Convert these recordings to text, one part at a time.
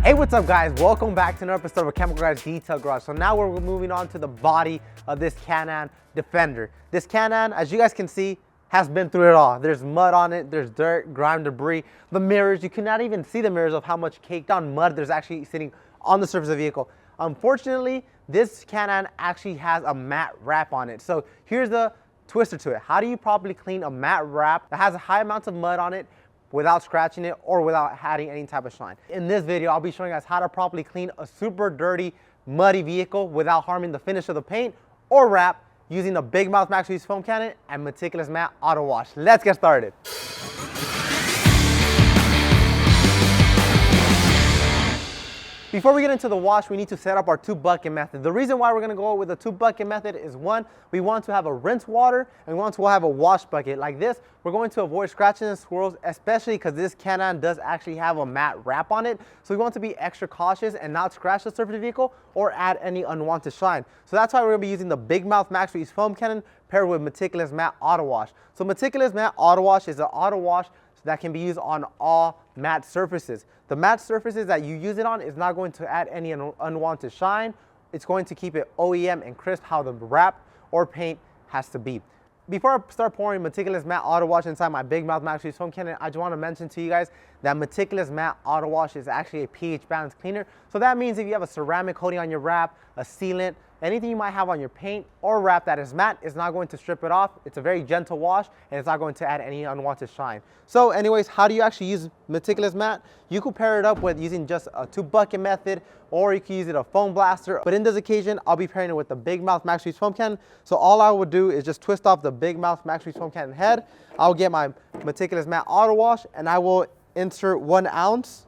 Hey, what's up guys? Welcome back to another episode of Chemical Guys Detail Garage. So now we're moving on to the body of this Can-Am Defender. This Can-Am, as you guys can see, has been through it all. There's mud on it, there's dirt, grime, debris. The mirrors, you cannot even see the mirrors of how much caked on mud there's actually sitting on the surface of the vehicle. Unfortunately, this Can-Am actually has a matte wrap on it. So here's the twister to it. How do you properly clean a matte wrap that has a high amounts of mud on it without scratching it or without adding any type of shine? In this video, I'll be showing you guys how to properly clean a super dirty, muddy vehicle without harming the finish of the paint or wrap using the Big Mouth Max Release Foam Cannon and Meticulous Matte Auto Wash. Let's get started. Before we get into the wash, we need to set up our 2-bucket method. The reason why we're going to go with the 2-bucket method is, one, we want to have a rinse water and we want to have a wash bucket. Like this, we're going to avoid scratches and swirls, especially because this Can-Am does actually have a matte wrap on it. So we want to be extra cautious and not scratch the surface of the vehicle or add any unwanted shine. So that's why we're going to be using the Big Mouth Max Release Foam Cannon paired with Meticulous Matte Auto Wash. So Meticulous Matte Auto Wash is an auto wash that can be used on all matte surfaces. The matte surfaces that you use it on is not going to add any unwanted shine. It's going to keep it OEM and crisp how the wrap or paint has to be. Before I start pouring Meticulous Matte Auto Wash inside my Big Mouth Max Release Foam Cannon, I just want to mention to you guys that Meticulous Matte Auto Wash is actually a pH balanced cleaner. So that means if you have a ceramic coating on your wrap, a sealant, anything you might have on your paint or wrap that is matte, is not going to strip it off. It's a very gentle wash and it's not going to add any unwanted shine. So anyways, how do you actually use Meticulous Matte? You could pair it up with using just a 2-bucket method, or you can use it a foam blaster. But in this occasion, I'll be pairing it with the Big Mouth Max Release Foam Cannon. So all I would do is just twist off the Big Mouth Max Release Foam Cannon head. I'll get my Meticulous Matte Auto Wash and I will insert 1 ounce.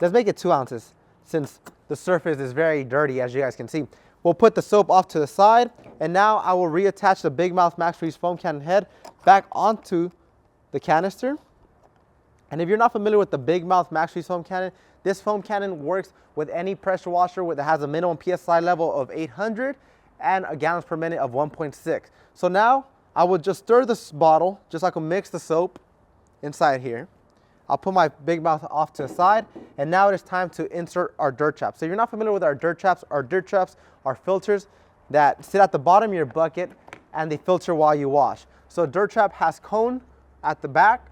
Let's make it 2 ounces since the surface is very dirty, as you guys can see. We'll put the soap off to the side, and now I will reattach the Big Mouth Max Release Foam Cannon head back onto the canister. And if you're not familiar with the Big Mouth Max Release Foam Cannon, this foam cannon works with any pressure washer that has a minimum PSI level of 800 and a gallons per minute of 1.6. So now I will just stir this bottle just like I mix the soap inside here. I'll put my Big Mouth off to the side, and now it is time to insert our dirt traps. So if you're not familiar with our dirt traps are filters that sit at the bottom of your bucket and they filter while you wash. So dirt trap has cone at the back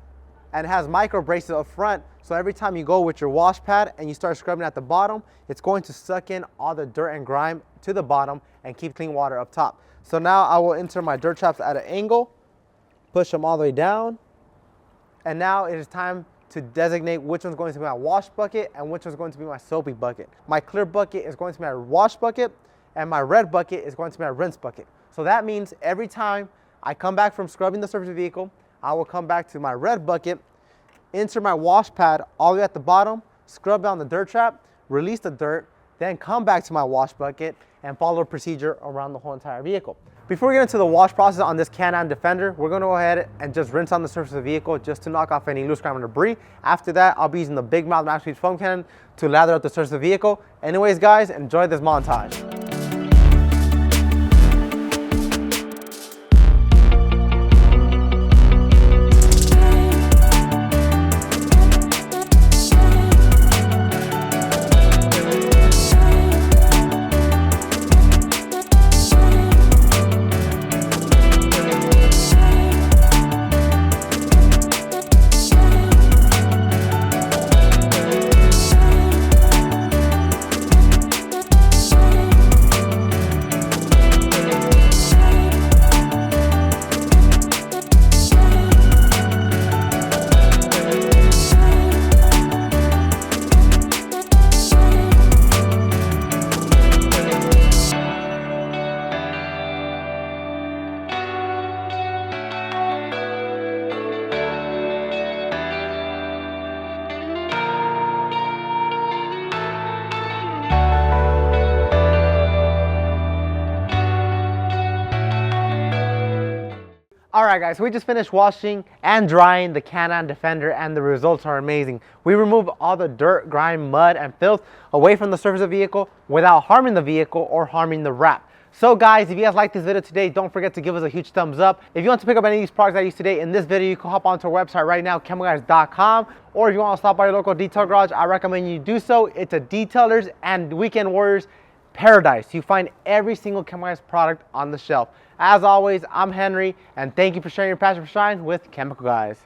and it has micro braces up front. So every time you go with your wash pad and you start scrubbing at the bottom, it's going to suck in all the dirt and grime to the bottom and keep clean water up top. So now I will insert my dirt traps at an angle, push them all the way down, and now it is time to designate which one's going to be my wash bucket and which one's going to be my soapy bucket. My clear bucket is going to be my wash bucket, and my red bucket is going to be my rinse bucket. So that means every time I come back from scrubbing the surface of the vehicle, I will come back to my red bucket, insert my wash pad all the way at the bottom, scrub down the dirt trap, release the dirt, then come back to my wash bucket and follow a procedure around the whole entire vehicle. Before we get into the wash process on this Can-Am Defender, we're going to go ahead and just rinse on the surface of the vehicle just to knock off any loose grime and debris. After that, I'll be using the Big Mouth Max Release Foam Cannon to lather up the surface of the vehicle. Anyways guys, enjoy this montage. Alright guys, so we just finished washing and drying the Can-Am Defender and the results are amazing. We removed all the dirt, grime, mud, and filth away from the surface of the vehicle without harming the vehicle or harming the wrap. So guys, if you guys like this video today, don't forget to give us a huge thumbs up. If you want to pick up any of these products I used today in this video, you can hop onto our website right now, chemicalguys.com. Or if you want to stop by your local detail garage, I recommend you do so. It's a detailer's and weekend warriors paradise. You find every single Chemicalguys product on the shelf. As always, I'm Henry, and thank you for sharing your passion for shine with Chemical Guys.